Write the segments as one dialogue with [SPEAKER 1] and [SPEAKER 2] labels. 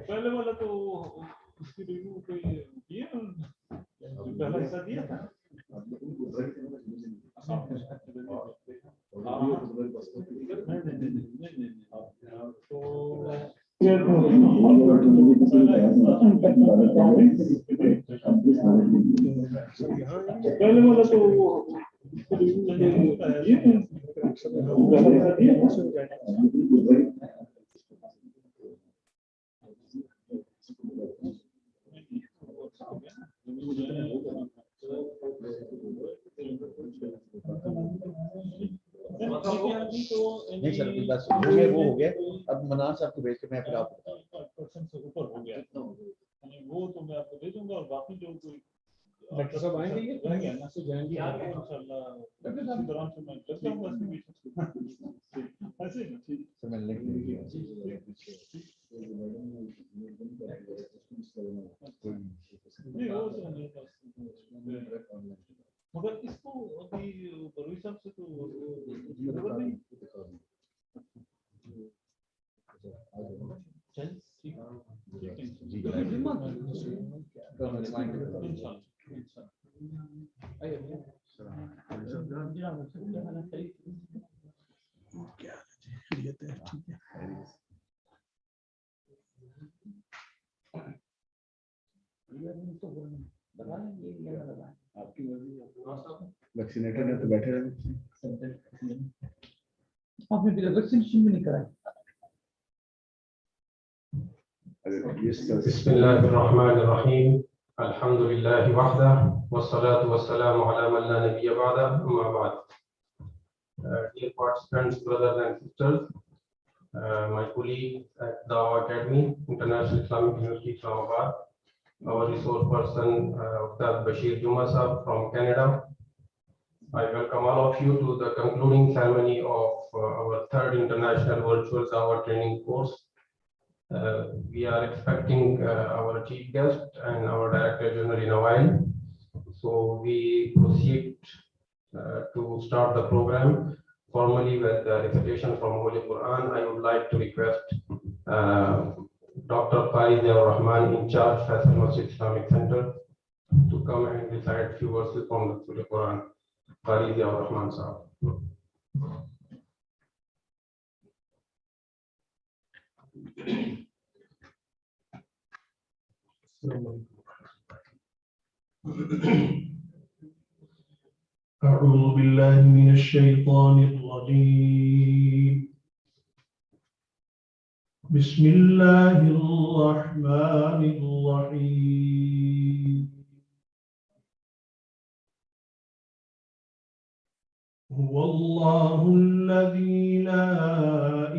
[SPEAKER 1] पहले वाला तो उसकी रिव्यू कोई किया जो पहला हिस्सा दिया था पहले वाला तो नहीं सर अभी बस हो गया वो हो गया अब मनान साहब को भेज के मैं फिर आपको बताऊंगा से ऊपर हो गया वो तो मैं आपको दे दूंगा और बाकी जो कोई डॉक्टर साहब आएंगे ये रह गया ना से जाएंगे इंशाल्लाह डॉक्टर साहब दौरान से मैं करता हूं बस ऐसे ठीक समझ लेंगे मगर इसको अभी बरूई साहब से तो जरूरत नहीं चल ठीक आपकी वैक्सीनेटर ने तो बैठे रहे आपने फिर वैक्सीनेशन भी नहीं कराया
[SPEAKER 2] बिस्मिल्लाहिर्रहमानिर्रहीम अल्हम्दुलिल्लाहि वहदा वस्सलातु वस्सलामु अला मन ला नबिय्य बअदा अम्मा बाद. Dear participants, brothers and sisters, my colleagues at Dawa Academy, International Islamic University, Islamabad, our resource person, Ustad Bashir Juma Sahab from Canada. I welcome all of you to the concluding ceremony of our third international virtual Dawa training course. We are expecting our chief guest and our director general in a while. So we proceed to start the program formally with the recitation from Holy Quran. I would like to request Dr. Farid Rahman, in charge Faisal Masjid Islamic Center, to come and recite few verses from the Holy Quran. Farid Rahman Sahab.
[SPEAKER 3] أعوذ بالله من الشيطان الرجيم. بسم الله الرحمن الرحيم. هو الله الذي لا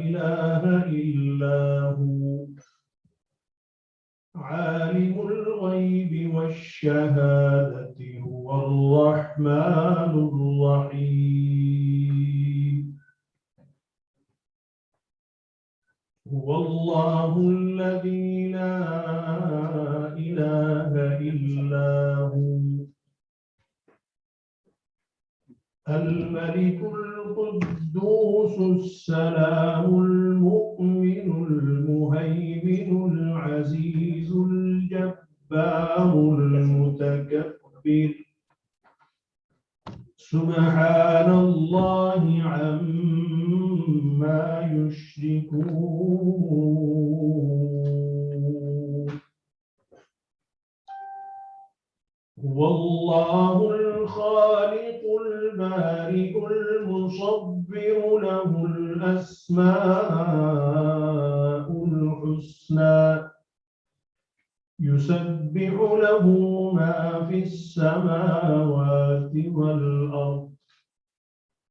[SPEAKER 3] إله إلا هو عالم الغيب والشهادة هو الرحمن الرحيم. هو الله الذي لا إله إلا هو الملك القدوس السلام المؤمن المهيمن العزيز الجبار المتكبر سبحان الله عما يشركون. هو الله الخالق البارئ المصور له الأسماء الحسنى يسبح له ما في السماوات والأرض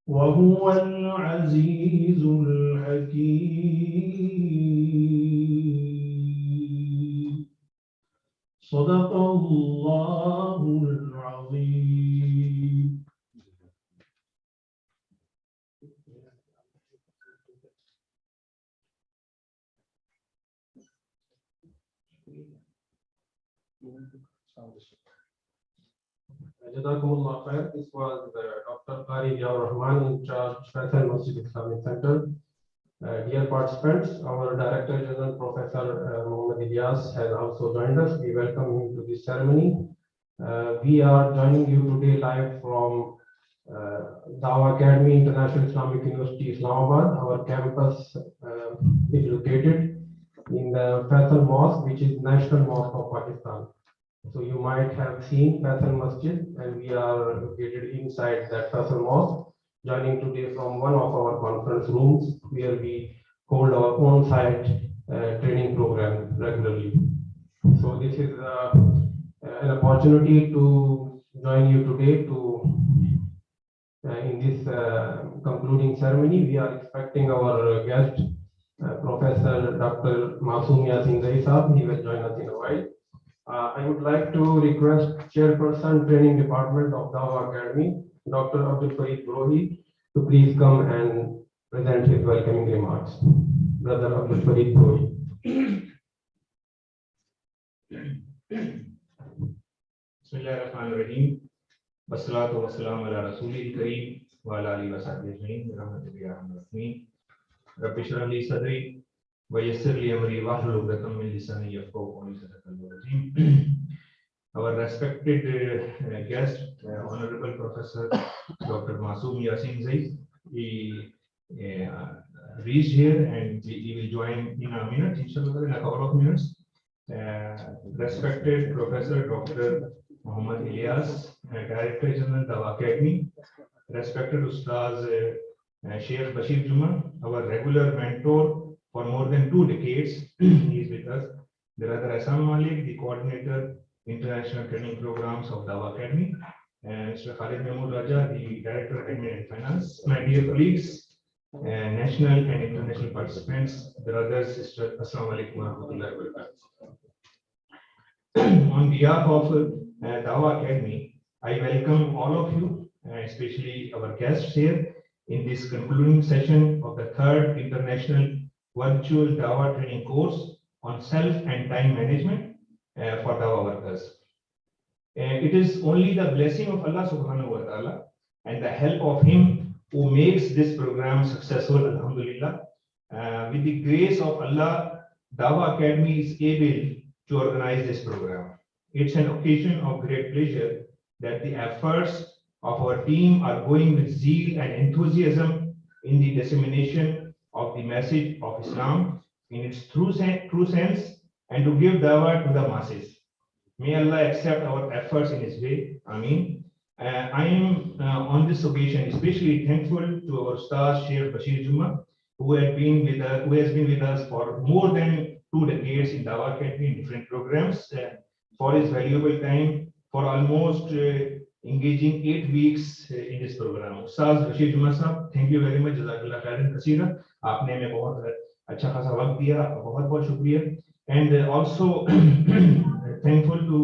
[SPEAKER 3] وهو العزيز الحكيم. صدق الله العظيم.
[SPEAKER 2] Jazakumullah khair. This was Dr. Qari Ziaur Rahman in charge Faisal Masjid Islamic Center. Dear participants, our Director General Professor Muhammad Ilyas has also joined us. We welcome him to this ceremony. We are joining you today live from Dawah Academy, International Islamic University, Islamabad. Our campus is located in the Faisal Mosque, which is National Mosque of Pakistan. So you might have seen Faisal Masjid, and we are located inside that Faisal Mosque, joining today from one of our conference rooms where we hold our own site training program regularly. So this is an opportunity to join you today in this concluding ceremony. We are expecting our guest, Professor Dr. Masoom Yasin Zai Saab. He will join us in a while. I would like to request Chairperson Training Department of Dawah Academy, Dr. Abdul Farid Brohi, to please come and present his welcoming remarks. Brother Abdul Farid Brohi.
[SPEAKER 4] Bismillahirrahmanirrahim. Wassalatu wassalamu ala rasulil kareem wa ala alihi wa sahbihi ajma'in. Rahmatullahi wa barakatuh. Rabbi shrah li sadri wa yassir li amri wahlul 'uqdatam min lisani yafqahu qawli. Sadaqallahu azim. Our respected guest, Honorable Professor Dr. Masoom Yasin Zai, he reached here and he will join in a minute, inshallah, in a couple of minutes. Respected Professor Dr. Muhammad Ilyas, Director General Dawah Academy, respected Ustaz Sheikh Bashir Juma, our regular mentor for more than 2 decades, he is with us. Brother Hassan Malik, the coordinator, International Training Programs of Dawah Academy, and Mr. Khalid Mahmood Raja, the Director Admin and Finance. My dear colleagues, national and international participants, brothers, sisters, Assalamu alaikum wa rahmatullahi wa barakatuh. On behalf of Dawah Academy, I welcome all of you, especially our guests here in this concluding session of the 3rd International Virtual Dawah Training Course on Self and Time Management for Dawah workers. It is only the blessing of Allah subhanahu wa ta'ala and the help of Him who makes this program successful, alhamdulillah. With the grace of Allah, Dawah Academy is able to organize this program. It's an occasion of great pleasure that the efforts of our team are going with zeal and enthusiasm in the dissemination of the message of Islam in its true sense and to give dawah to the masses. May Allah accept our efforts in His way. Ameen. I am on this occasion especially thankful to our Ustaz Sheikh Bashir Juma, who has been with us for more than 2 decades in Dawah Academy in different programs, for his valuable time, for almost engaging 8 weeks in this program. Ustaz Bashir Juma Sahab, thank you very much. Jazakallah khairan kaseera. आपने हमें बहुत अच्छा खासा वक्त दिया, बहुत बहुत शुक्रिया. And also thankful to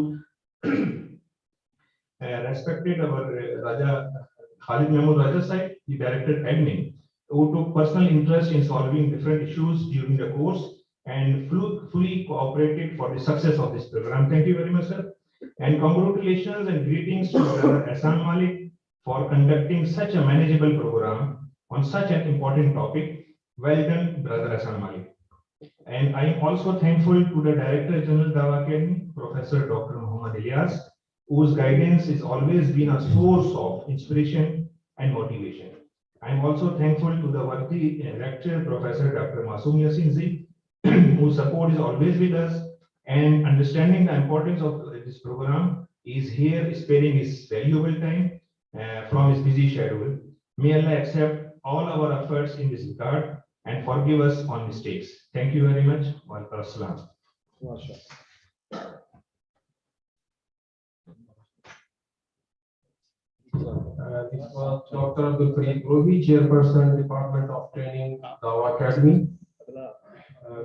[SPEAKER 4] respected our Raja Khalid Mahmood Raja side, the Director Admin, who took personal interest in solving different issues during the course and fully cooperated for the success of this program. Thank you very much, sir. And congratulations and greetings to Brother Hassan Malik for conducting such a manageable program on such an important topic. Well done, Brother Hassan Malik. And I am also thankful to the Director General Dawah Academy, Professor Dr. Muhammad Ilyas, whose guidance has always been a source of inspiration and motivation. I am also thankful to the worthy lecturer, Professor Dr. Masoom Yasin Zai, whose support is always with us and understanding the importance of this program is here sparing his valuable time from his busy schedule. May Allah accept all our efforts in this regard and forgive us on mistakes. Thank you very much. Wa alaikum assalam.
[SPEAKER 2] This was Dr. Abdul Farid Brohi, Chairperson, Department of Training, Dawah Academy.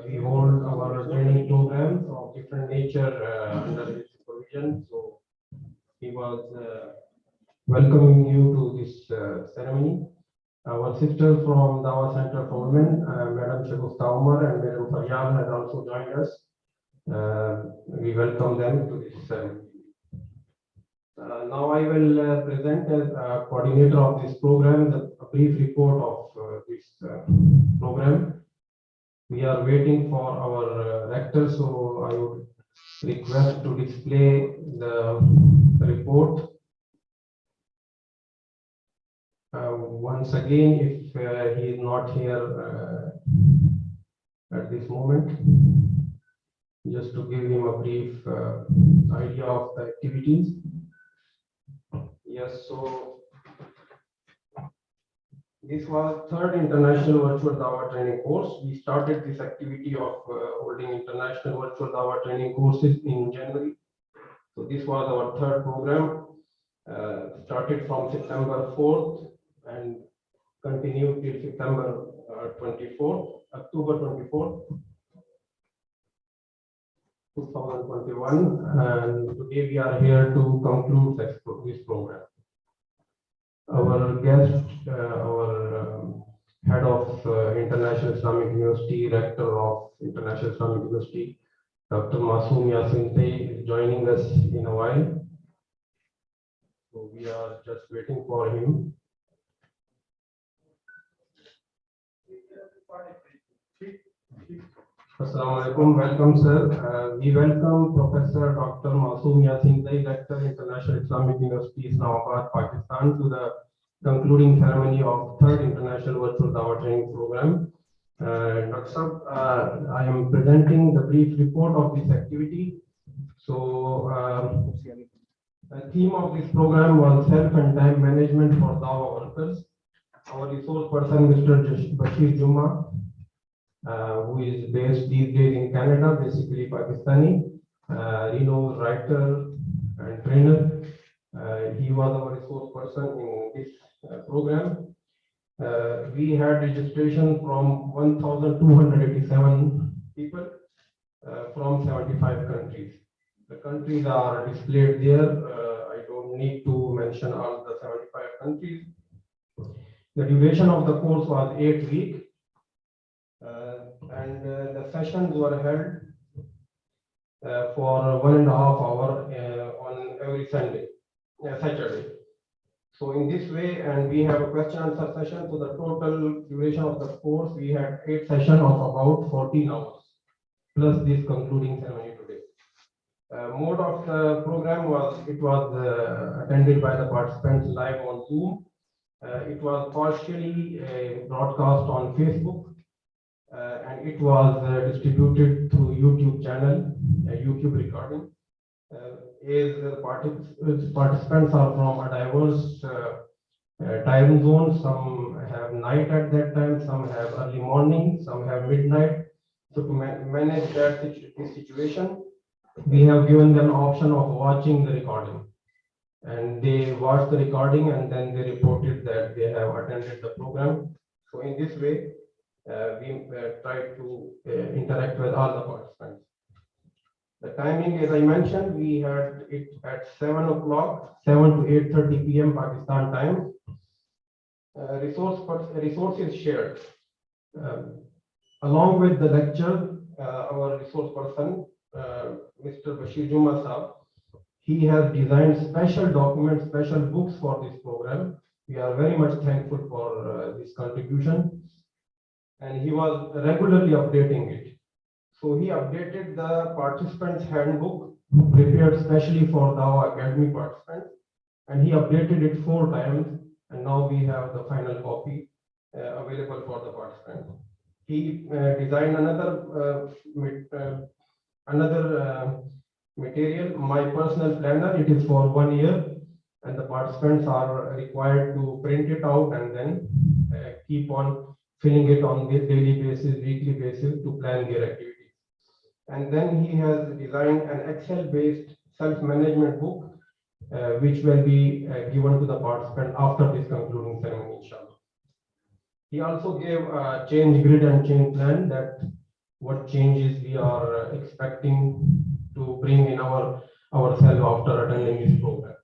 [SPEAKER 2] We hold our training programs of different nature under his supervision. So he was welcoming you to this ceremony. Our sister from Dawah Center for Women, Madam Shagusta Umar and Madam Faryal has also joined us. We welcome them to this ceremony. Now I will present as coordinator of this program a brief report of this program. We are waiting for our rector, so I would request to display the report. Once again, if he is not here at this moment, just to give him a brief idea of the activities. Yes, so this was third international virtual Dawah training course. We started this activity of holding international virtual Dawah training courses in January. So this was our third program, started from September 4th and continued till September 24th, October 24th, 2021. And today we are here to conclude this program. Our guest, our head of International Islamic University, rector of International Islamic University, Dr. Masoom Yasin is joining us in a while. So we are just waiting for him. Assalamu alaikum, welcome sir. We welcome Professor Dr. Masoom Yasin, Rector, International Islamic University, Islamabad, Pakistan, to the concluding ceremony of third International Virtual Dawah Training Program. Dr. Sab, I am presenting the brief report of this activity. So, the theme of this program was self and time management for Dawah workers. Our resource person, Mr. Bashir Jumma, who is based these days in Canada, basically Pakistani, renowned writer and trainer. He was our resource person in this program. We had registration from 1,287 people from 75 countries. The countries are displayed there. I don't need to mention all the 75 countries. The duration of the course was 8 weeks. And the sessions were held for 1.5 hours on every Saturday. So in this way, and we have a question answer session. So the total duration of the course, we had 8 sessions of about 14 hours, plus this concluding ceremony today. Mode of the program was, it was attended by the participants live on Zoom. It was partially broadcast on Facebook. And it was distributed through YouTube channel, YouTube recording. Participants are from a diverse time zone. Some have night at that time, some have early morning, some have midnight. So to manage that this situation, we have given them option of watching the recording. And they watched the recording and then they reported that they have attended the program. So in this way, we tried to interact with all the participants. The timing, as I mentioned, we had it at 7 o'clock, 7 to 8:30 p.m. Pakistan time. Resources shared. Along with the lecture, our resource person, Mr. Bashir Jumma Saab, he has designed special documents, special books for this program. We are very much thankful for this contribution. And he was regularly updating it. So he updated the participants' handbook prepared specially for Dawah Academy participants, and he updated it 4 times, and now we have the final copy available for the participants. He designed another material, My Personal Planner. It is for 1 year, and the participants are required to print it out and then keep on filling it on the daily basis, weekly basis to plan their activities. And then he has designed an Excel-based self-management book, which will be given to the participant after this concluding ceremony, inshallah. He also gave a change grid and change plan, that what changes we are expecting to bring in ourselves after attending this program.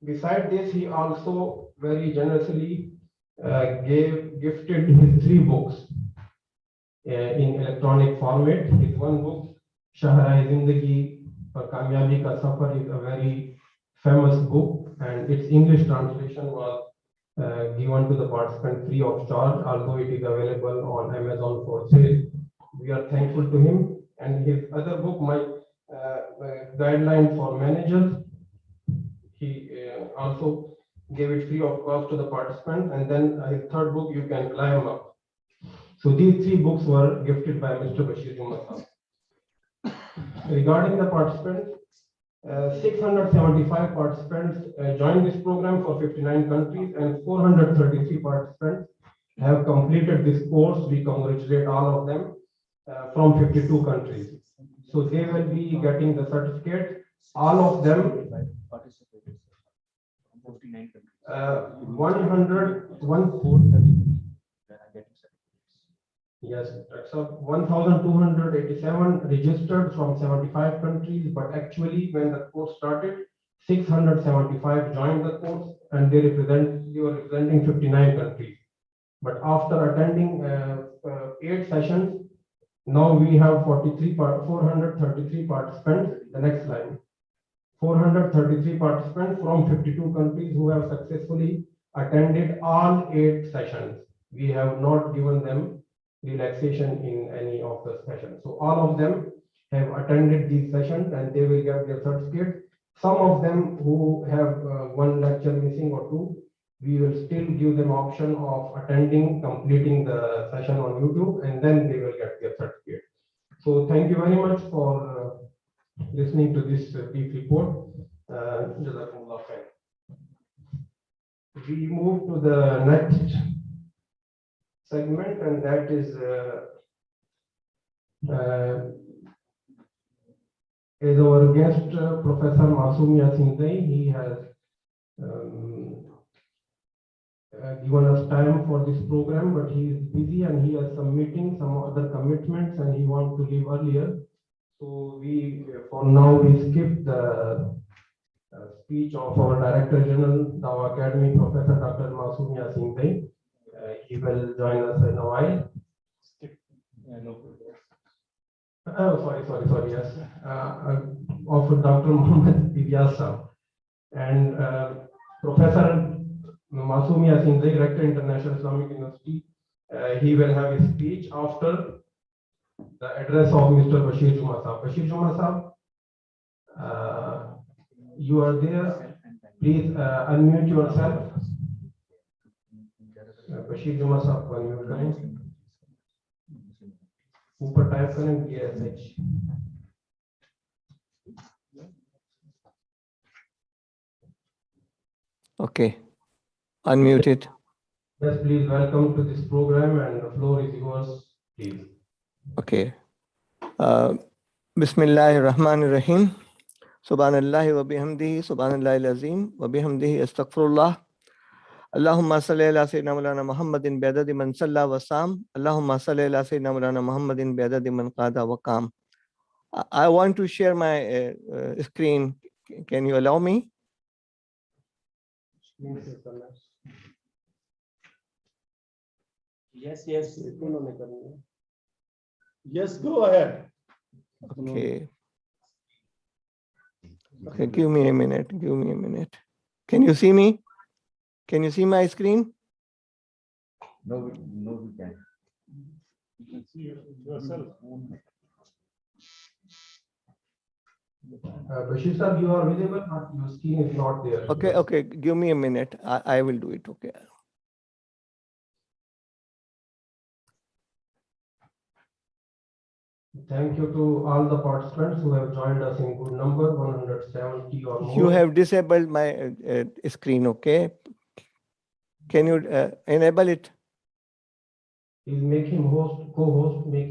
[SPEAKER 2] Beside this, he also very generously gifted his 3 books in electronic format. His one book, Shahrai Zindagi, और कामयाबी का सफर is a very famous book, and its English translation was given to the participant free of charge, although it is available on Amazon for sale. We are thankful to him. And his other book, My Guideline for Managers, he also gave it free of cost to the participant. And then his third book, You Can Climb Up. So these three books were gifted by Mr. Bashir Juma. Regarding the participants, 675 participants joined this program for 59 countries, and 433 participants have completed this course. We congratulate all of them from 52 countries. So they will be getting the certificate. All of them, 1,287 registered from 75 countries, but actually when the course started, 675 joined the course, and they were representing 59 countries. But after attending 8 sessions, now we have 433 participants. The next slide. 433 participants from 52 countries who have successfully attended all 8 sessions. We have not given them relaxation in any of the sessions. So all of them have attended these sessions, and they will get their certificate. Some of them who have one lecture missing or two, we will still give them option of attending, completing the session on YouTube, and then they will get their certificate. So thank you very much for listening to this brief report. Jazakumullah khair. We move to the next segment, and that is is our guest, Professor Masoom Yasin. He has given us time for this program, but he is busy and he has some meetings, some other commitments, and he wants to leave earlier. So for now, we skip the speech of our Director General, Dawa Academy, Professor Dr. Masoom Yasin. He will join us in a while. Sorry, yes. Of Dr. Muhammad Ilyas and Professor Masoom Yasin, Director, International Islamic University. He will have his speech after the address of Mr. Bashir Juma Sahab. Bashir Juma Sahab, you are there. Please unmute yourself. Bashir Juma Sahab को unmute करें. ऊपर type करें BSH.
[SPEAKER 5] Okay, unmuted.
[SPEAKER 2] Yes, please welcome to this program, and the floor is yours, please.
[SPEAKER 5] Okay. Bismillahirrahmanirrahim. Subhanallahi wa bihamdihi, subhanallahi al-azim, wa bihamdihi astaghfirullah. Allahumma salli ala sayyidina Maulana Muhammadin bi'adadi man salla wa sam. Allahumma salli ala sayyidina Maulana Muhammadin bi'adadi man qada wa qam. I want to share my screen. Can you allow me?
[SPEAKER 3] Yes. Yes, go ahead.
[SPEAKER 5] Okay. Okay, give me a minute. Can you see me? Can you see my screen?
[SPEAKER 1] No, we can't.
[SPEAKER 3] You can see yourself.
[SPEAKER 2] Bashir Sahab, you are visible, but your screen is not there.
[SPEAKER 5] Okay, give me a minute. I will do it. Okay.
[SPEAKER 2] Thank you to all the participants who have joined us in good number, 170 or more.
[SPEAKER 5] You have disabled my screen, okay? Can you enable it?
[SPEAKER 2] Please make him co-host, please.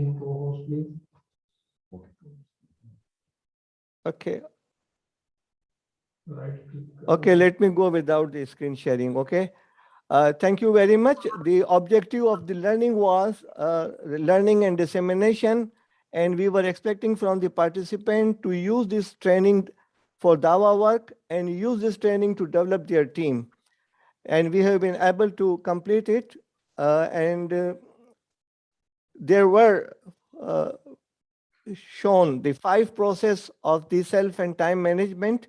[SPEAKER 5] Okay.
[SPEAKER 2] Right.
[SPEAKER 5] Okay, let me go without the screen sharing, okay? Thank you very much. The objective of the learning was learning and dissemination, and we were expecting from the participant to use this training for Dawa work and use this training to develop their team. And we have been able to complete it. There were shown the 5 process of the self and time management,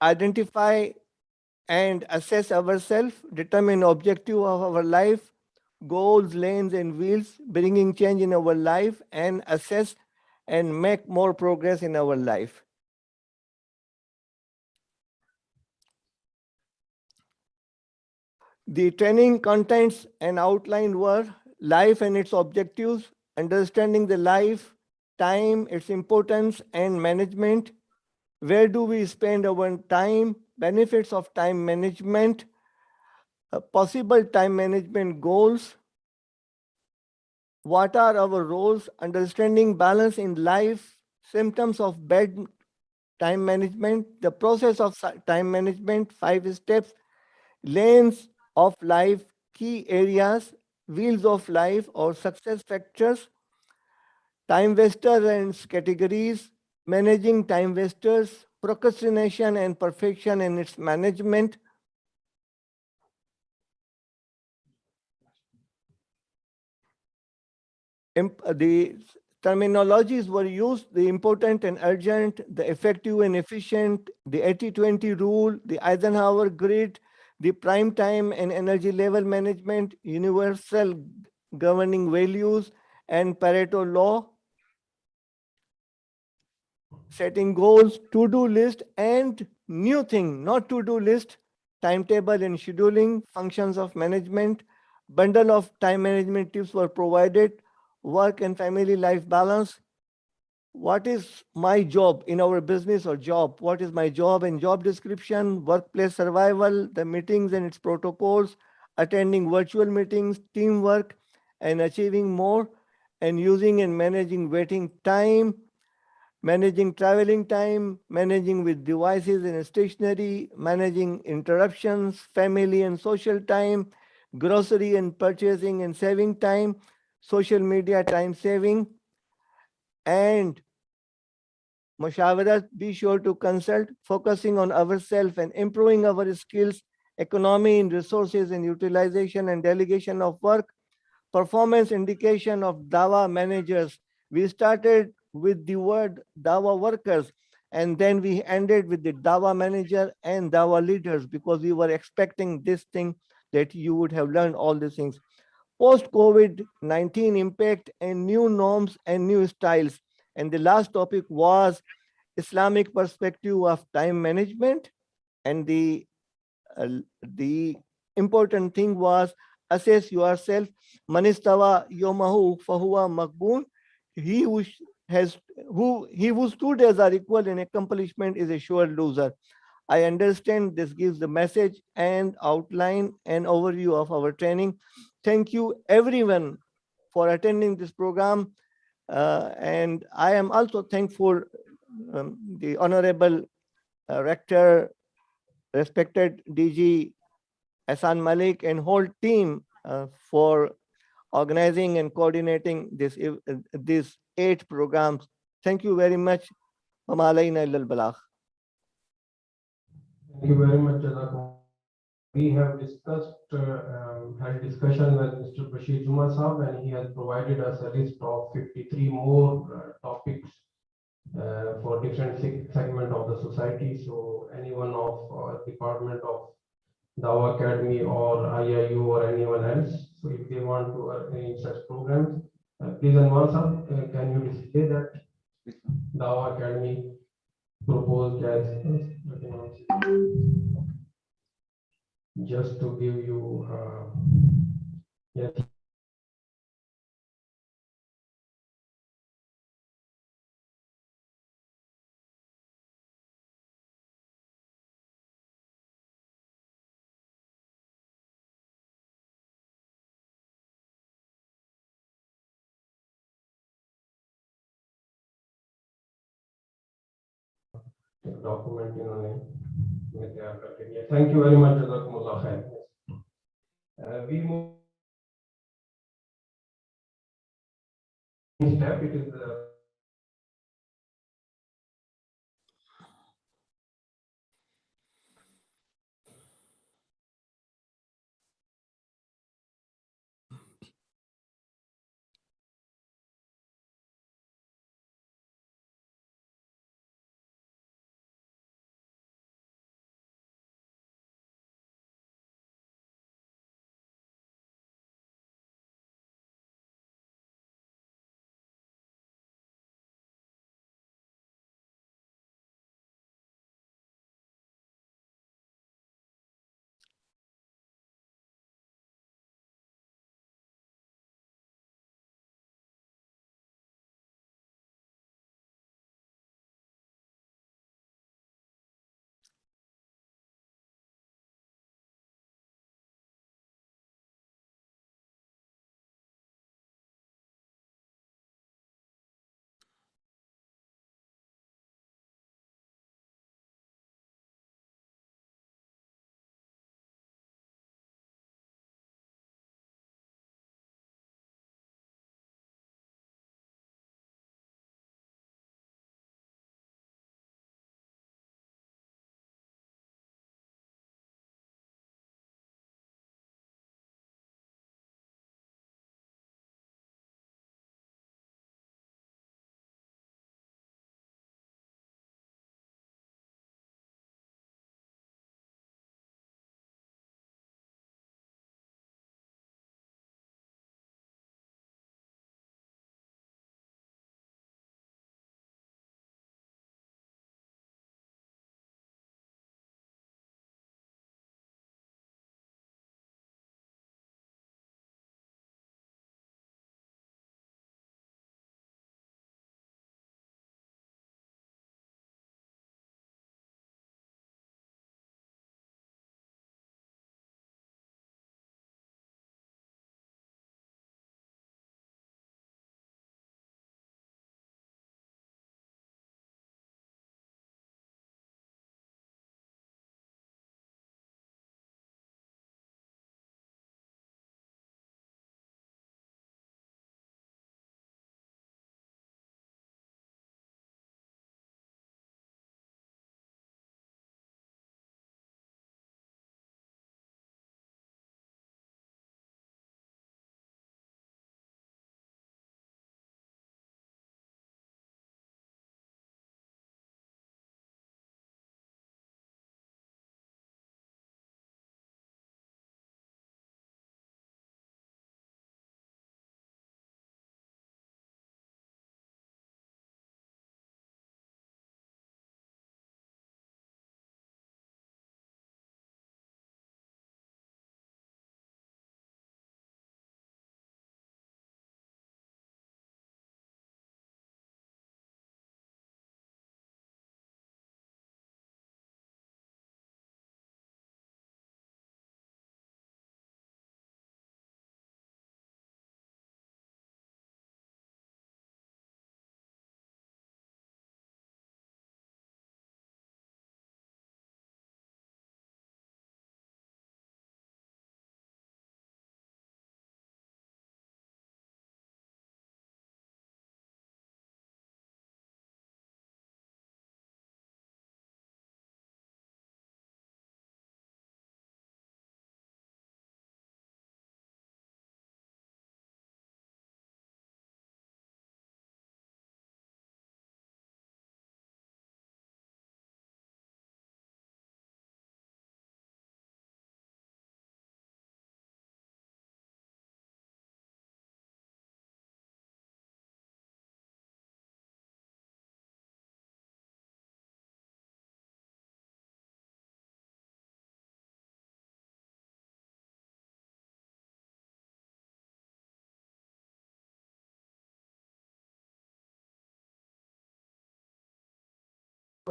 [SPEAKER 5] identify and assess ourselves, determine objective of our life, goals, lanes, and wheels, bringing change in our life, and assess and make more progress in our life. The training contents and outline were life and its objectives, understanding the life, time, its importance, and management. Where do we spend our time? Benefits of time management, possible time management goals. What are our roles? Understanding balance in life, symptoms of bad time management, the process of time management, 5 steps, lanes of life, key areas, wheels of life or success factors, time wasters and categories, managing time wasters, procrastination and perfection and its management. The terminologies were used, the important and urgent, the effective and efficient, the 80-20 rule, the Eisenhower grid, the prime time and energy level management, universal governing values, and Pareto law, setting goals, to-do list, and new thing, not to-do list, timetable and scheduling, functions of management, bundle of time management tips were provided, work and family life balance. What is my job in our business or job? What is my job and job description, workplace survival, the meetings and its protocols, attending virtual meetings, teamwork, and achieving more, and using and managing waiting time, managing traveling time, managing with devices and stationery, managing interruptions, family and social time, grocery and purchasing and saving time, social media time saving, and Mushawarat, be sure to consult, focusing on ourselves and improving our skills, economy in resources and utilization and delegation of work, performance indication of DAWA managers. We started with the word DAWA workers, and then we ended with the DAWA manager and DAWA leaders because we were expecting this thing that you would have learned all these things. Post-COVID-19 impact and new norms and new styles. And the last topic was Islamic perspective of time management. And the important thing was assess yourself. Manistawa yomahu fahuwa makboon. He who stood as our equal in accomplishment is a sure loser. I understand this gives the message and outline and overview of our training. Thank you everyone for attending this program. And I am also thankful the Honorable Rector, respected DG Hassan Malik and whole team for organizing and coordinating these 8 programs. Thank you very much. Thank
[SPEAKER 2] you very much, Jazakumullah. We have had discussion with Mr. Bashir Juma Saab, and he has provided us a list of 53 more topics for different segment of the society. So anyone of Department of Dawa Academy or IIU or anyone else, so if they want to arrange such programs, please Anwar Saab, can you display that Dawa Academy proposed as just to give you yes. Document इन्होंने तैयार करके दिया. Thank you very much, Jazakumullah khair. We move step. It is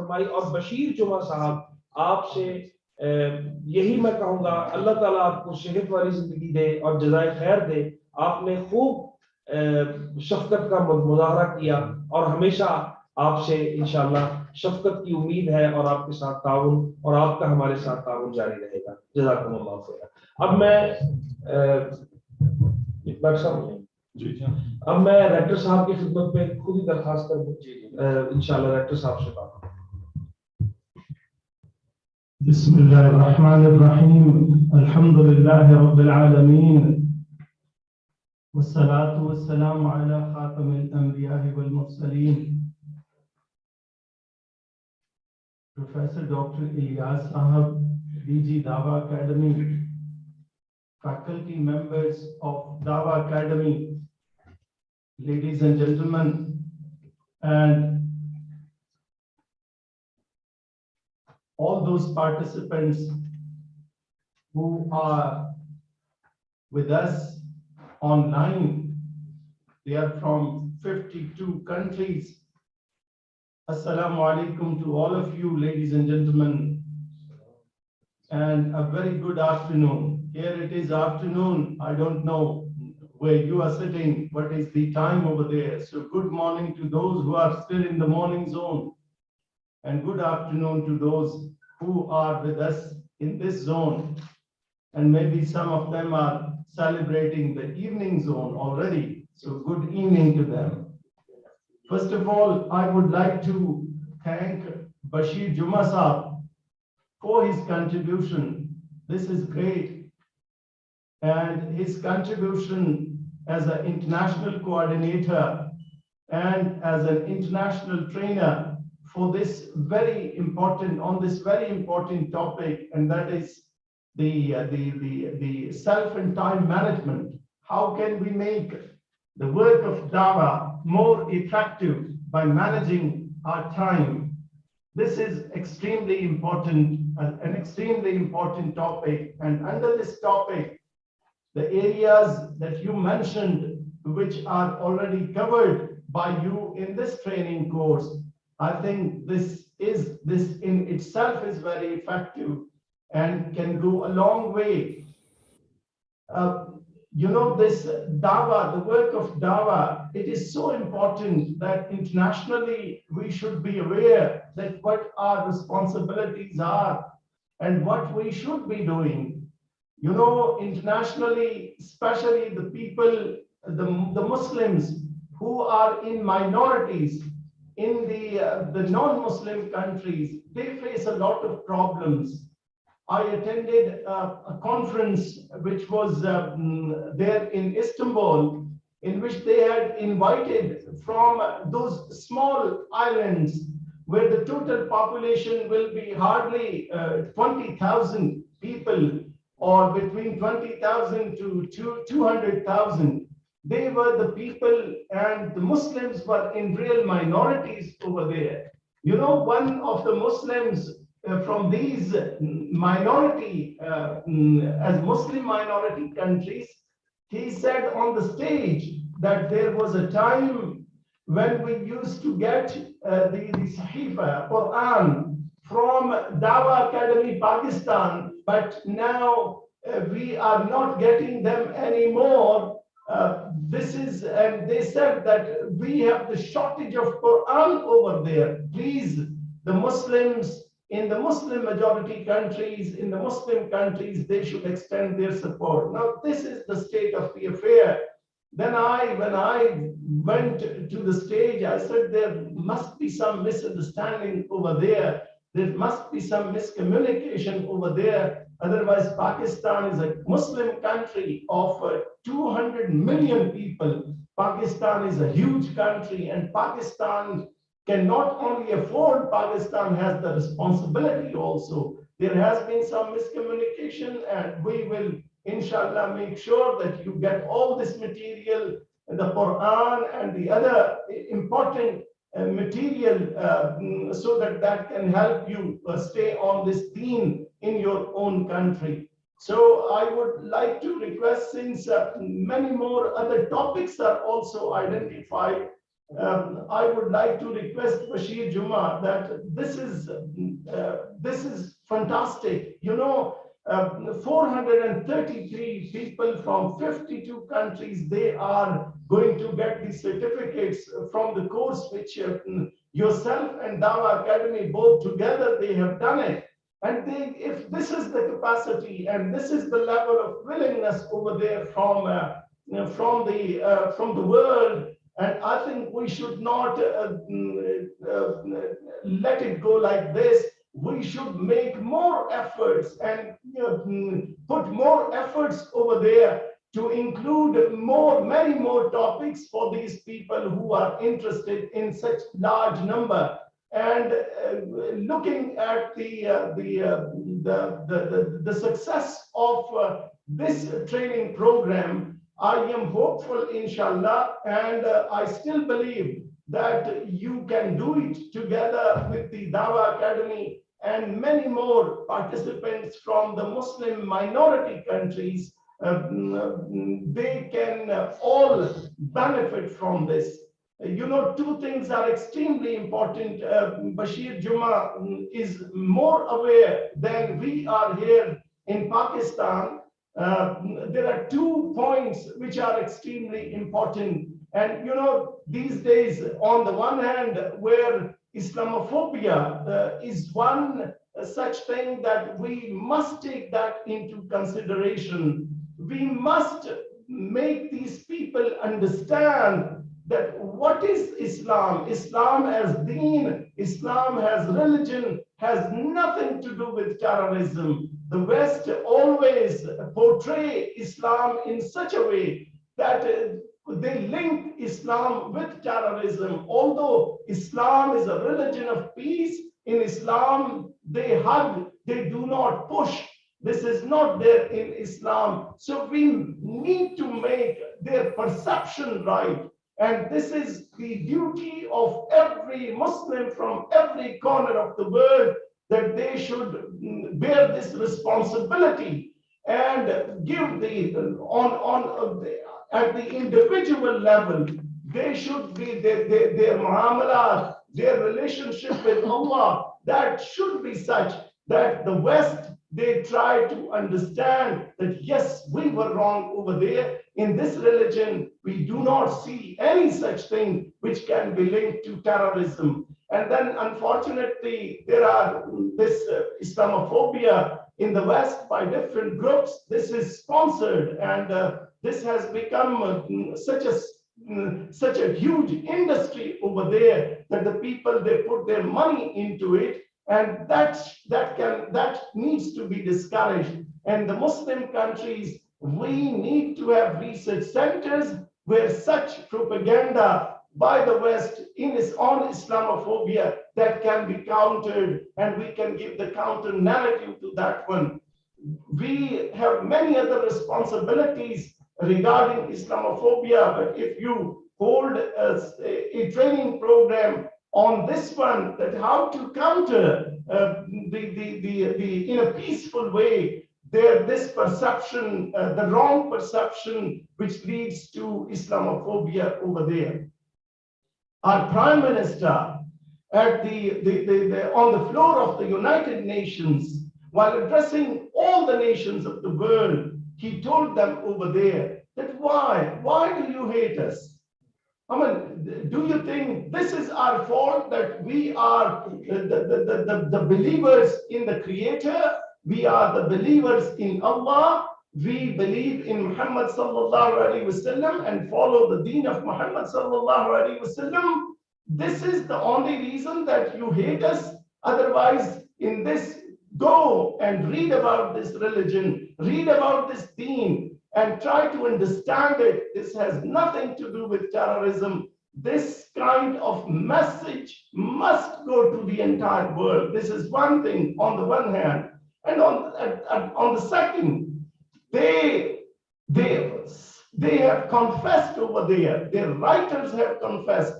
[SPEAKER 6] फरमाई। और बशीर जुमा साहब, आपसे यही मैं कहूँगा, अल्लाह ताला आपको सेहत वाली जिंदगी दे और जज़ाए खैर दे। आपने खूब शफकत का मुजाहरा किया और हमेशा आपसे इंशाअल्लाह शफकत की उम्मीद है और आपके साथ ताउन और आपका हमारे साथ ताउन जारी रहेगा। जज़ाकुमुल्लाह खैर। अब मैं डॉक्टर साहब, अब मैं रेक्टर साहब की खिदमत में खुद ही दरखास्त कर दूं, इंशाअल्लाह रेक्टर साहब से बात।
[SPEAKER 7] बिस्मिल्लाहिर्रहमानिर्रहीम, अल्हम्दुलिल्लाहि रब्बिल आलमीन, वस्सलातु वस्सलामु अला खातमिल अंबिया'i वल मुरसलीन, प्रोफेसर डॉक्टर इलियास साहब, डीजी दावा academy, faculty members of Dawa Academy, ladies and gentlemen, and all those participants who are with us online. They are from 52 countries. Assalamu alaikum to all of you, ladies and gentlemen, and a very good afternoon. Here it is afternoon. I don't know where you are sitting, what is the time over there. So good morning to those who are still in the morning zone, and good afternoon to those who are with us in this zone. And maybe some of them are celebrating the evening zone already. So good evening to them. First of all, I would like to thank Bashir Juma Saab for his contribution. This is great. And his contribution as an international coordinator and as an international trainer for this very important, on this very important topic, and that is the self and time management. How can we make the work of Dawah more effective by managing our time? This is extremely important, an extremely important topic. And under this topic, the areas that you mentioned, which are already covered by you in this training course, I think this in itself is very effective and can go a long way. You know, this Dawah, the work of Dawah, it is so important that internationally we should be aware that what our responsibilities are and what we should be doing. You know, internationally, especially the people, the Muslims who are in minorities in the non-Muslim countries, they face a lot of problems. I attended a conference which was there in Istanbul, in which they had invited from those small islands where the total population will be hardly 20,000 people, or between 20,000 to 200,000. They were the people, and the Muslims were in real minorities over there. You know, one of the Muslims from these minority, as Muslim minority countries, he said on the stage that there was a time when we used to get the Sahifa, Quran, from Dawa Academy, Pakistan, but now we are not getting them anymore. And they said that we have the shortage of Quran over there. Please, the Muslims in the Muslim majority countries, in the Muslim countries, they should extend their support. Now, this is the state of the affair. Then when I went to the stage, I said there must be some misunderstanding over there. There must be some miscommunication over there. Otherwise, Pakistan is a Muslim country of 200 million people. Pakistan is a huge country, and Pakistan can not only afford, Pakistan has the responsibility also. There has been some miscommunication, and we will, inshallah, make sure that you get all this material, the Quran and the other important material, so that can help you stay on this theme in your own country. So I would like to request, since many more other topics are also identified, I would like to request Bashir Juma that this is fantastic. You know, 433 people from 52 countries, they are going to get the certificates from the course which yourself and Dawa Academy both together, they have done it. And if this is the capacity and this is the level of willingness over there from the world, and I think we should not let it go like this. We should make more efforts and put more efforts over there to include many more topics for these people who are interested in such large number. And looking at the success of this training program, I am hopeful, inshallah, and I still believe that you can do it together with the Dawa Academy and many more participants from the Muslim minority countries. They can all benefit from this. You know, two things are extremely important. Bashir Juma is more aware than we are here in Pakistan. There are 2 points which are extremely important. And, you know, these days, on the one hand, where Islamophobia is one such thing that we must take that into consideration. We must make these people understand that what is Islam? Islam as deen, Islam as religion has nothing to do with terrorism. The West always portray Islam in such a way that they link Islam with terrorism. Although Islam is a religion of peace, in Islam they hug, they do not push. This is not there in Islam. So we need to make their perception right. And this is the duty of every Muslim from every corner of the world, that they should bear this responsibility and give at the individual level, they should be their muamalat, their relationship with Allah, that should be such that the West, they try to understand that yes, we were wrong over there. In this religion, we do not see any such thing which can be linked to terrorism. And then, unfortunately, there are this Islamophobia in the West by different groups. This is sponsored, and this has become such a huge industry over there that the people, they put their money into it, and that needs to be discouraged. And the Muslim countries, we need to have research centers where such propaganda by the West on Islamophobia that can be countered, and we can give the counter narrative to that one. We have many other responsibilities regarding Islamophobia, but if you hold a training program on this one, that how to counter in a peaceful way this perception, the wrong perception which leads to Islamophobia over there. Our Prime Minister at on the floor of the United Nations, while addressing all the nations of the world, he told them over there that why do you hate us? I mean, do you think this is our fault, that we are the believers in the Creator? We are the believers in Allah. We believe in Muhammad sallallahu alaihi wasallam and follow the deen of Muhammad sallallahu alaihi wasallam. This is the only reason that you hate us. Otherwise, in this, go and read about this religion, read about this deen, and try to understand it. This has nothing to do with terrorism. This kind of message must go to the entire world. This is one thing on the one hand. And on the second, they have confessed over there. Their writers have confessed.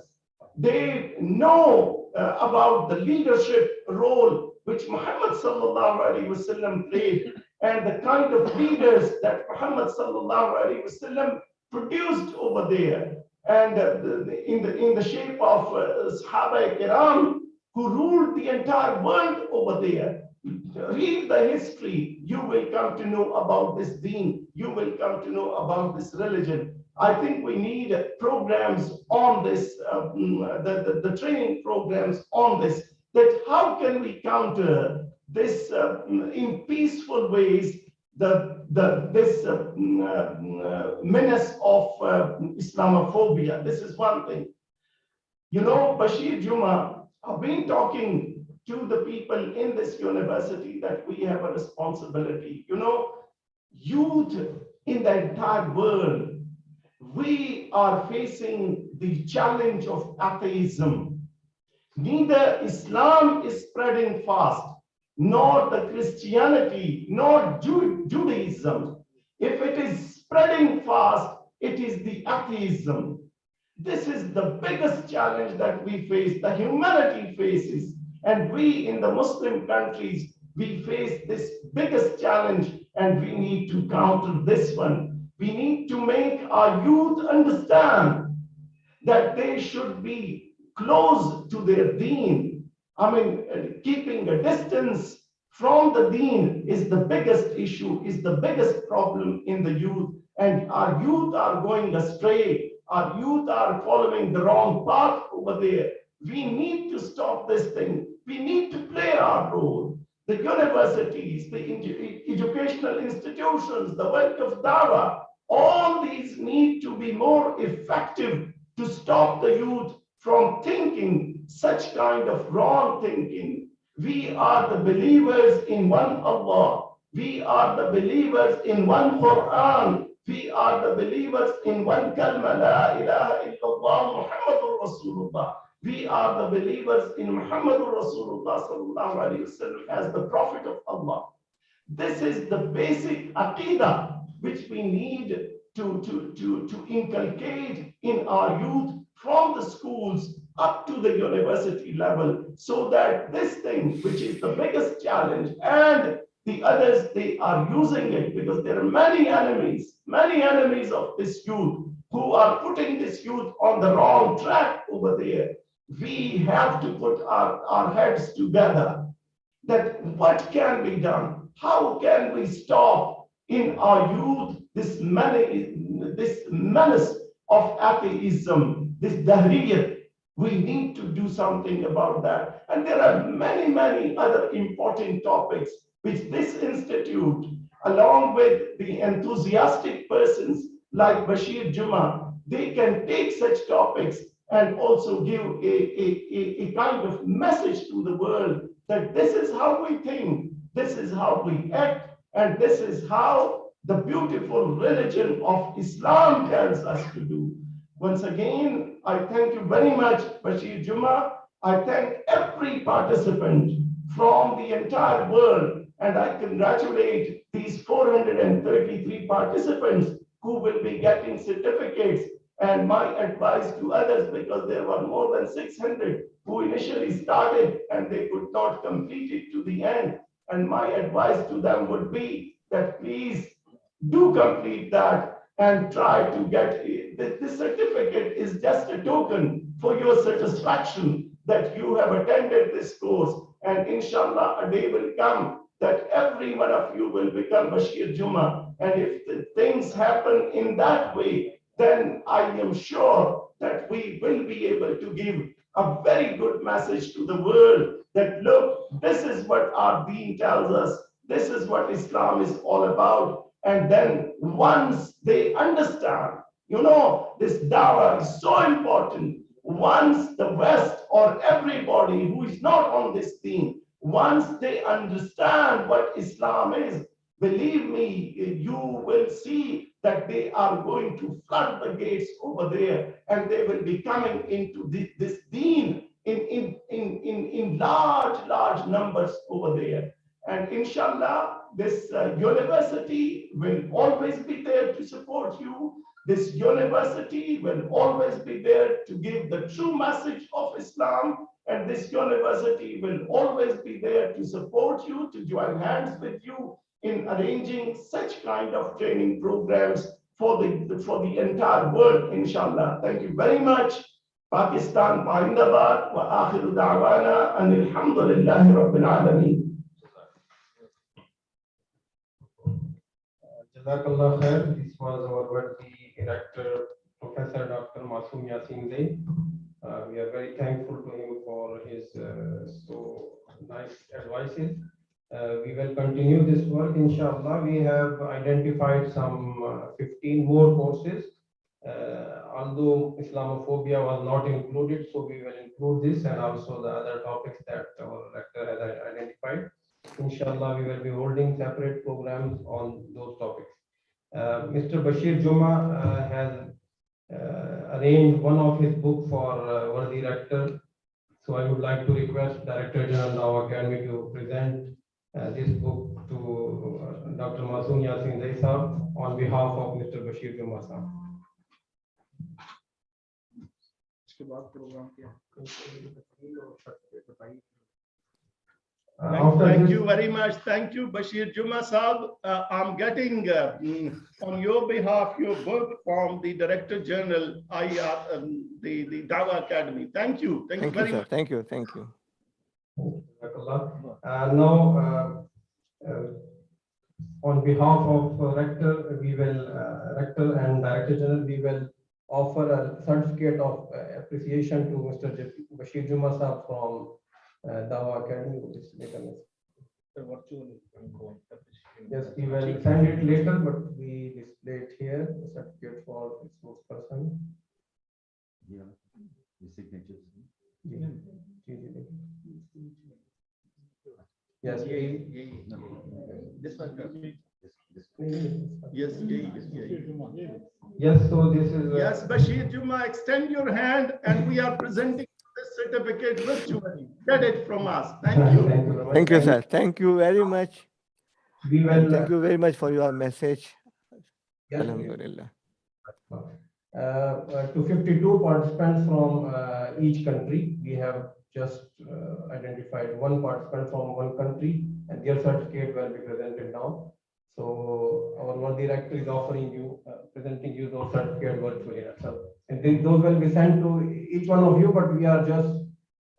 [SPEAKER 7] They know about the leadership role which Muhammad sallallahu alaihi wasallam played, and the kind of leaders that Muhammad sallallahu alaihi wasallam produced over there. and in the shape of Sahaba Kiram, who ruled the entire world over there. Read the history, you will come to know about this deen, you will come to know about this religion. I think we need programs on this, the training programs on this, that how can we counter this in peaceful ways, this menace of Islamophobia. This is one thing. You know, Bashir Juma, I've been talking to the people in this university that we have a responsibility. You know, youth in the entire world, we are facing the challenge of atheism. Neither Islam is spreading fast, nor the Christianity, nor Judaism. If it is spreading fast, it is the atheism. This is the biggest challenge that we face, the humanity faces. And we in the Muslim countries, we face this biggest challenge, and we need to counter this one. We need to make our youth understand that they should be close to their deen. I mean, keeping a distance from the deen is the biggest issue, is the biggest problem in the youth. And our youth are going astray. Our youth are following the wrong path over there. We need to stop this thing. We need to play our role. The universities, the educational institutions, the work of dawah, all these need to be more effective to stop the youth from thinking such kind of wrong thinking. We are the believers in one Allah. We are the believers in one Quran. We are the believers in one kalma, la ilaha illallah Muhammadur Rasulullah. We are the believers in Muhammadur Rasulullah sallallahu alaihi wasallam as the Prophet of Allah. This is the basic aqidah which we need to inculcate in our youth from the schools up to the university level, so that this thing, which is the biggest challenge, and the others, they are using it because there are many enemies of this youth who are putting this youth on the wrong track over there. We have to put our heads together, that what can be done? How can we stop in our youth this menace of atheism, this dahriyat? We need to do something about that. And there are many other important topics which this institute, along with the enthusiastic persons like Bashir Juma, they can take such topics and also give a kind of message to the world that this is how we think, this is how we act, and this is how the beautiful religion of Islam tells us to do. Once again, I thank you very much, Bashir Juma. I thank every participant from the entire world, and I congratulate these 433 participants who will be getting certificates. And my advice to others, because there were more than 600 who initially started and they could not complete it to the end. And my advice to them would be that please do complete that and try to get it. This certificate is just a token for your satisfaction that you have attended this course. And inshallah, a day will come that every one of you will become Bashir Juma. And if the things happen in that way, then I am sure that we will be able to give a very good message to the world that look, this is what our deen tells us, this is what Islam is all about. And then once they understand, you know, this dawah is so important. Once the West or everybody who is not on this deen, once they understand what Islam is, believe me, you will see that they are going to flood the gates over there, and they will be coming into this deen in large numbers over there. And inshallah, this university will always be there to support you. This university will always be there to give the true message of Islam. And this university will always be there to support you, to join hands with you in arranging such kind of training programs for the entire world, inshallah. Thank you very much. Pakistan, Pahindabad, wa akhiru da'wana, and alhamdulillahi rabbil alameen.
[SPEAKER 2] Jazakallah khair. This was our worthy director, Professor Dr. Masoom Yasin Zain. We are very thankful to him for his so nice advices. We will continue this work, inshallah. We have identified some 15 more courses. Although Islamophobia was not included, so we will include this and also the other topics that our rector has identified. Inshallah, we will be holding separate programs on those topics. Mr. Bashir Juma has arranged one of his book for our director. So I would like to request Director General Dawa Academy to present this book to Dr. Masoom Yasin Zai Sahab on behalf of Mr. Bashir Juma Sahab.
[SPEAKER 7] Thank you very much. Thank you, Bashir Juma Saab. I'm getting on your behalf your book from the Director General, the Dawa Academy. Thank you. Thank you very
[SPEAKER 5] sir.
[SPEAKER 7] much.
[SPEAKER 5] Thank you. Thank you.
[SPEAKER 2] Now, on behalf of rector, we will rector and Director General, we will offer a certificate of appreciation to Mr. Bashir Juma Sahab from Dawa Academy. Yes, we will send it later, but we display it here, the certificate for the spokesperson.
[SPEAKER 1] Yeah, the signatures.
[SPEAKER 2] Yes,
[SPEAKER 7] This one.
[SPEAKER 2] yes,
[SPEAKER 7] Yes.
[SPEAKER 2] yes. So this is
[SPEAKER 7] Yes, Bashir Juma, extend your hand and we are presenting this certificate virtually. Get it from us. Thank you.
[SPEAKER 2] Thank you very much.
[SPEAKER 5] Thank you, sir. Thank you very much.
[SPEAKER 2] We will.
[SPEAKER 5] And thank you very much for your message.
[SPEAKER 2] Yes,
[SPEAKER 5] Alhamdulillah.
[SPEAKER 2] to 52 participants from each country. We have just identified one participant from one country, and their certificate will be presented now. So our world director is offering you, presenting you those certificates virtually. So, and those will be sent to each one of you, but we are just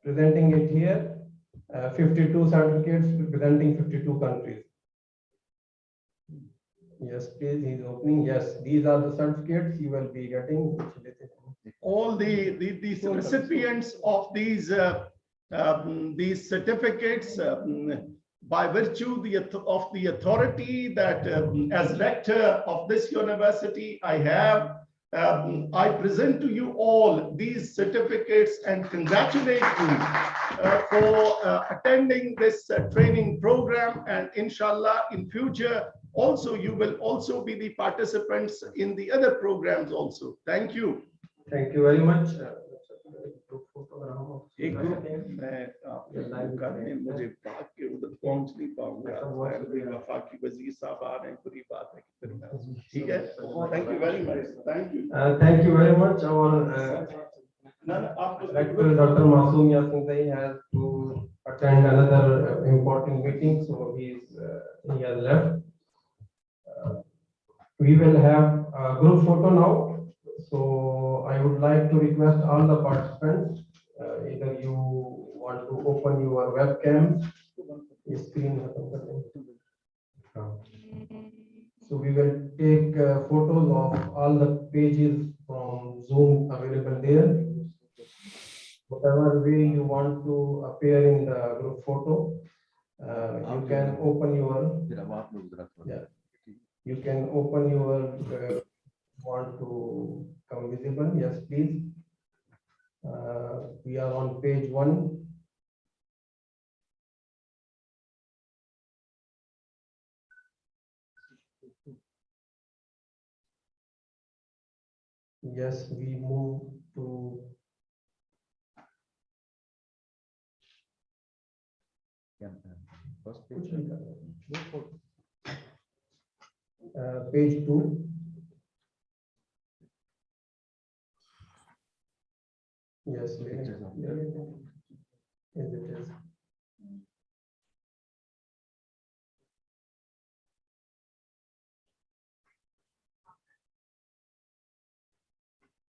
[SPEAKER 2] presenting it here. 52 certificates representing 52 countries. Yes, please, he's opening. Yes, these are the certificates you will be getting.
[SPEAKER 7] All the recipients of these certificates, by virtue of the authority that as rector of this university I have, I present to you all these certificates and congratulate you for attending this training program, and inshallah in future also you will also be the participants in the other programs also. Thank you.
[SPEAKER 2] Thank you very much.
[SPEAKER 7] एक group मैं आपके live करने मुझे भाग के उधर पहुंच नहीं पाऊंगा, वफाकी वजीर साहब आ रहे हैं, बुरी बात है कि फिर मैं, ठीक है, thank you very much,
[SPEAKER 2] thank you very much. Our Director Dr. Masoom Yasin Zai has to attend another important meeting, so he has left. We will have a group photo now. So I would like to request all the participants, either you want to open your webcam, screen. So we will take photos of all the pages from Zoom available there. Whatever way you want to appear in the group photo, you can open your, you can open your, want to come visible. Yes, please. We are on page 1. Yes, we move to page 2. Yes, yes, it is.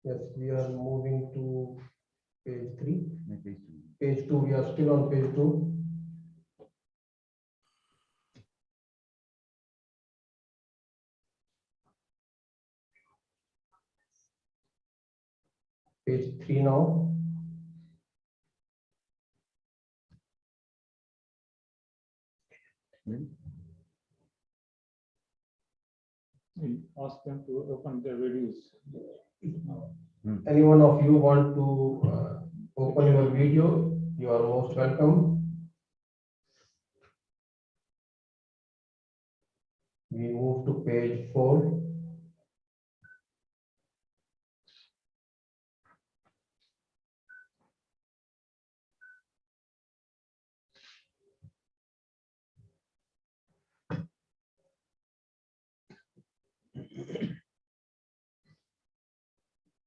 [SPEAKER 2] Yes, we are moving to page 3. Page 2, we are still on page 2. Page 3 now.
[SPEAKER 3] Ask them to open their videos.
[SPEAKER 2] Any one of you want to open your video? You are most welcome. We move to page 4.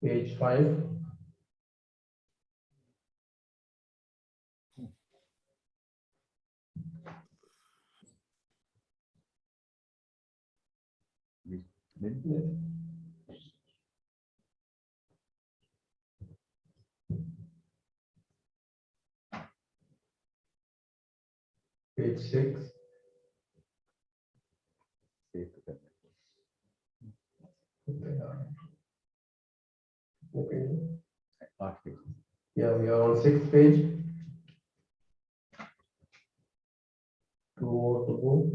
[SPEAKER 2] Page 5. Page 6. Okay. Yeah, we are on 6th page. 2 more to go.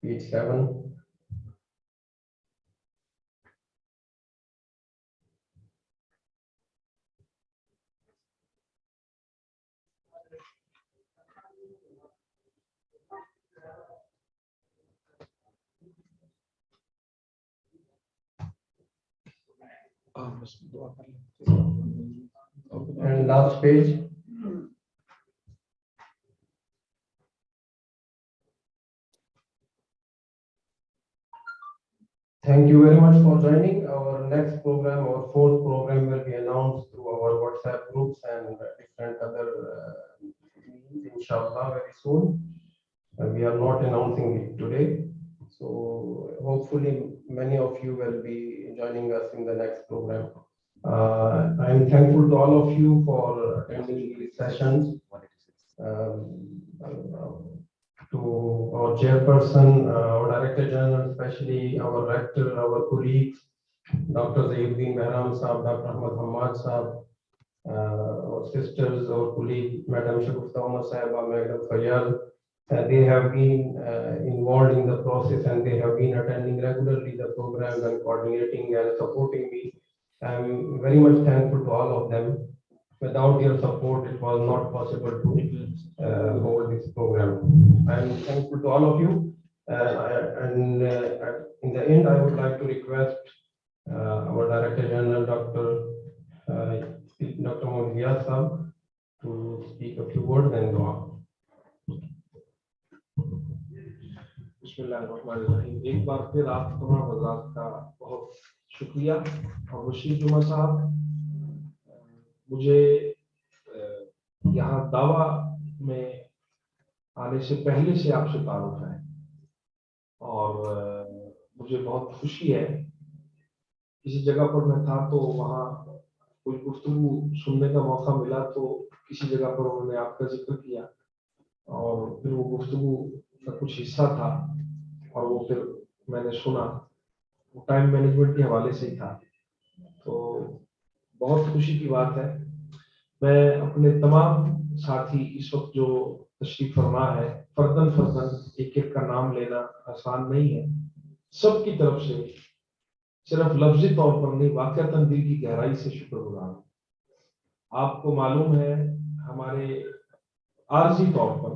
[SPEAKER 2] Page 7. And last page. Thank you very much for joining. Our next program, our 4th program, will be announced through our WhatsApp groups and different other means, inshallah, very soon. We are not announcing it today. So hopefully many of you will be joining us in the next program. I am thankful to all of you for attending these sessions. To our chairperson, our director general, especially our rector, our colleagues, Dr. Zainuddin Mehram Saab, Dr. Ahmad Hamad Saab, our sisters, our colleague, Madam Shagufta Umar Sahiba, Madam Fayyad. They have been involved in the process and they have been attending regularly the programs and coordinating and supporting me. I'm very much thankful to all of them. Without their support, it was not possible to hold this program. I'm thankful to all of you. In the end, I would like to request our Director General, Dr. Mohammed Saab, to speak a few words and go on.
[SPEAKER 6] बिस्मिल्लाहिर्रहमानिर्रहीम। एक बार फिर आप तमाम हज़रात का बहुत शुक्रिया और बशीर जुमा साहब, मुझे यहाँ दावा में आने से पहले से आपसे तारुफ है और मुझे बहुत खुशी है। किसी जगह पर मैं था तो वहाँ कोई गुफ्तगू सुनने का मौका मिला तो किसी जगह पर उन्होंने आपका जिक्र किया और फिर वो गुफ्तगू का कुछ हिस्सा था और वो फिर मैंने सुना, वो टाइम मैनेजमेंट के हवाले से ही था। तो बहुत खुशी की बात है। मैं अपने तमाम साथी इस वक्त जो तशरीफ फरमा है, फर्दन एक एक का नाम लेना आसान नहीं है। सबकी तरफ से सिर्फ लफ्जी तौर पर नहीं, वाकईतन दिल की गहराई से शुक्रगुजार हूं। आपको मालूम है हमारे आर्जी तौर पर,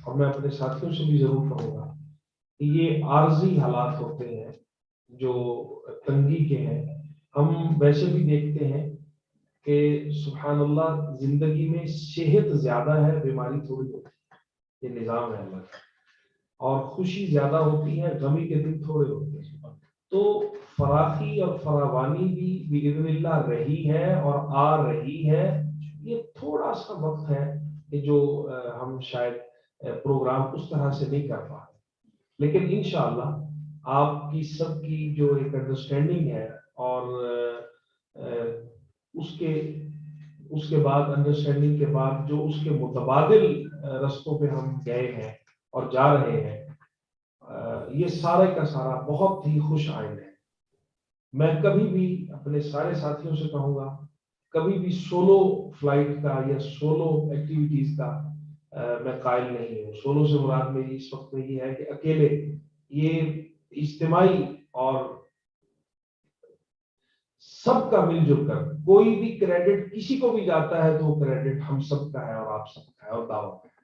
[SPEAKER 6] और मैं अपने साथियों से भी जरूर कहूंगा कि ये आर्जी हालात होते हैं जो तंगी के हैं। हम वैसे भी देखते हैं कि सुभान अल्लाह, जिंदगी में सेहत ज्यादा है, बीमारी थोड़ी होती है, ये निजाम है अल्लाह का, और खुशी ज्यादा होती है, गमी के दिन थोड़े होते हैं। तो फराखी और फरावानी भी बिइज़्निल्लाह रही है और आ रही है یہ تھوڑا سا وقت ہے کہ جو ہم شاید پروگرام اس طرح سے نہیں کر پا رہے، لیکن انشاءاللہ آپ کی سب کی جو ایک انڈرسٹینڈنگ ہے اور اس کے بعد انڈرسٹینڈنگ کے بعد جو اس کے متبادل رستوں پہ ہم گئے ہیں اور جا رہے ہیں، یہ سارے کا سارا بہت ہی خوش آئند ہے۔ میں کبھی بھی اپنے سارے ساتھیوں سے کہوں گا، کبھی بھی سولو فلائٹ کا یا سولو ایکٹیویٹیز کا میں قائل نہیں ہوں۔ سولو سے مراد میری اس وقت میں یہ ہے کہ اکیلے، یہ اجتماعی اور سب کا مل جل کر، کوئی بھی کریڈٹ کسی کو بھی جاتا ہے تو وہ کریڈٹ ہم سب کا ہے اور آپ سب کا ہے اور دعوت کا ہے۔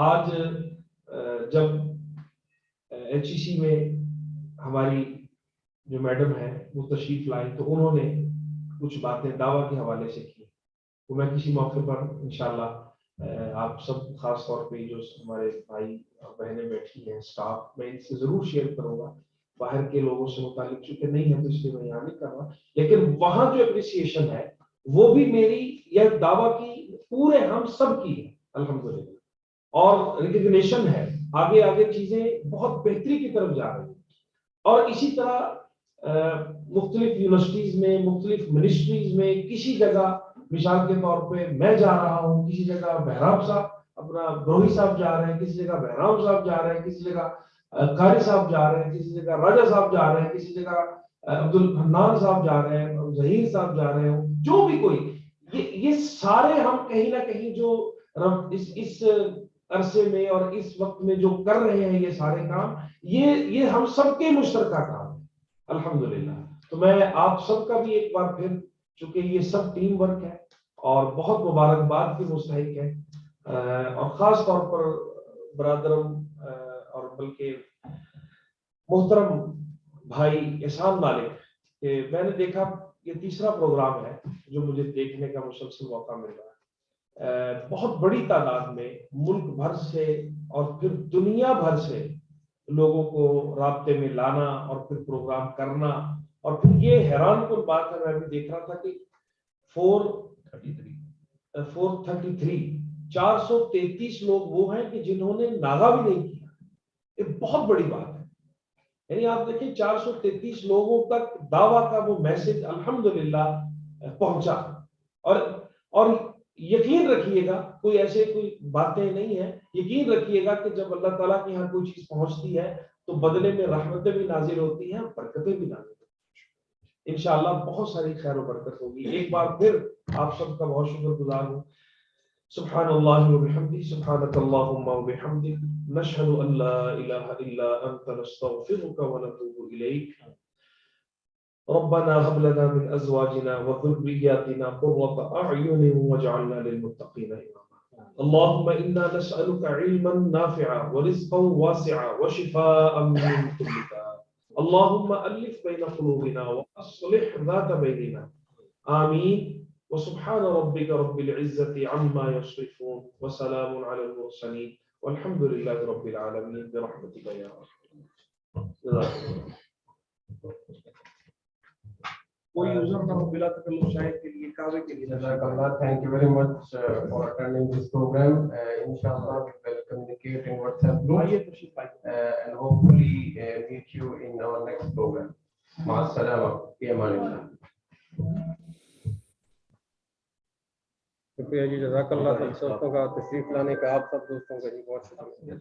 [SPEAKER 6] آج جب ایچ ای سی میں ہماری جو میڈم ہے وہ تشریف لائیں تو انہوں نے کچھ باتیں دعوت کے حوالے سے کی، تو میں کسی موقع پر انشاءاللہ آپ سب، خاص طور پہ جو ہمارے بھائی اور بہنیں بیٹھی ہیں اسٹاف، میں ان سے ضرور شیئر کروں گا۔ باہر کے لوگوں سے متعلق چونکہ نہیں ہے تو اس لیے میں یہاں نہیں کر رہا، لیکن وہاں جو اپریسیشن ہے وہ بھی میری یا دعویٰ کی پورے ہم سب کی ہے الحمدللہ، اور ریکگنیشن ہے۔ آگے آگے چیزیں بہت بہتری کی طرف جا رہی ہیں، اور اسی طرح مختلف یونیورسٹیز میں، مختلف منسٹریز میں، کسی جگہ مثال کے طور پہ میں جا رہا ہوں، کسی جگہ بہرام صاحب اپنا بروہی صاحب جا رہے ہیں، کسی جگہ بہرام صاحب جا رہے ہیں، کسی جگہ قاری صاحب جا رہے ہیں، کسی جگہ راجہ صاحب جا رہے ہیں، کسی جگہ عبد الحنان صاحب جا رہے ہیں، ظہیر صاحب جا رہے ہیں، جو بھی کوئی، یہ سارے ہم کہیں نہ کہیں جو اس عرصے میں اور اس وقت میں جو کر رہے ہیں یہ سارے کام، یہ ہم سب کے مشترکہ کام ہے الحمدللہ۔ تو میں آپ سب کا بھی ایک بار پھر، چونکہ یہ سب ٹیم ورک ہے اور بہت مبارکباد کی مستحق ہے، اور خاص طور پر برادرم اور بلکہ محترم بھائی احسان مالک، کہ میں نے دیکھا یہ تیسرا پروگرام ہے جو مجھے دیکھنے کا مسلسل موقع مل رہا ہے، بہت بڑی تعداد میں ملک بھر سے اور پھر دنیا بھر سے لوگوں کو رابطے میں لانا اور پھر پروگرام کرنا، اور پھر یہ حیران کن بات ہے، میں بھی دیکھ رہا تھا کہ 433 لوگ وہ ہیں کہ جنہوں نے ناغہ بھی نہیں کیا۔ یہ بہت بڑی بات ہے، یعنی آپ دیکھیں 433 لوگوں تک دعویٰ کا وہ میسج الحمدللہ پہنچا، اور یقین رکھیے گا، کوئی ایسے کوئی باتیں نہیں ہیں، یقین رکھیے گا کہ جب اللہ تعالیٰ کے یہاں کوئی چیز پہنچتی ہے تو بدلے میں رحمتیں بھی نازل ہوتی ہیں، برکتیں بھی نازل ہوتی ہیں، انشاءاللہ بہت ساری خیر و برکت ہوگی۔ ایک بار پھر آپ سب کا بہت شکر گزار ہوں۔ سبحان اللہ و بحمدہ، سبحانک اللہم و بحمدک، نشہد ان لا الہ الا انت، نستغفرک و نتوب الیک۔ ربنا هب لنا من ازواجنا وذرياتنا قرة اعين واجعلنا للمتقين اماما۔ اللهم انا نسألك علما نافعا ورزقا واسعا وشفاء من كل داء، اللهم الف بين قلوبنا واصلح ذات بيننا، آمين۔ وسبحان ربك رب العزة عما يصفون وسلام على المرسلين والحمد لله رب العالمين برحمتك يا ارحم۔ کوئی عذر نہ ہو بلا تکلف شاہد کے لیے، کعبے کے لیے۔
[SPEAKER 2] Thank you very much for attending this program. Inshallah, we will communicate in WhatsApp group and hopefully meet you in our next program. Ma'as-salama. Fi amanillah.
[SPEAKER 8] شکریہ جی، جزاک اللہ سب دوستوں کا، تشریف لانے کا آپ سب دوستوں کا جی بہت شکریہ۔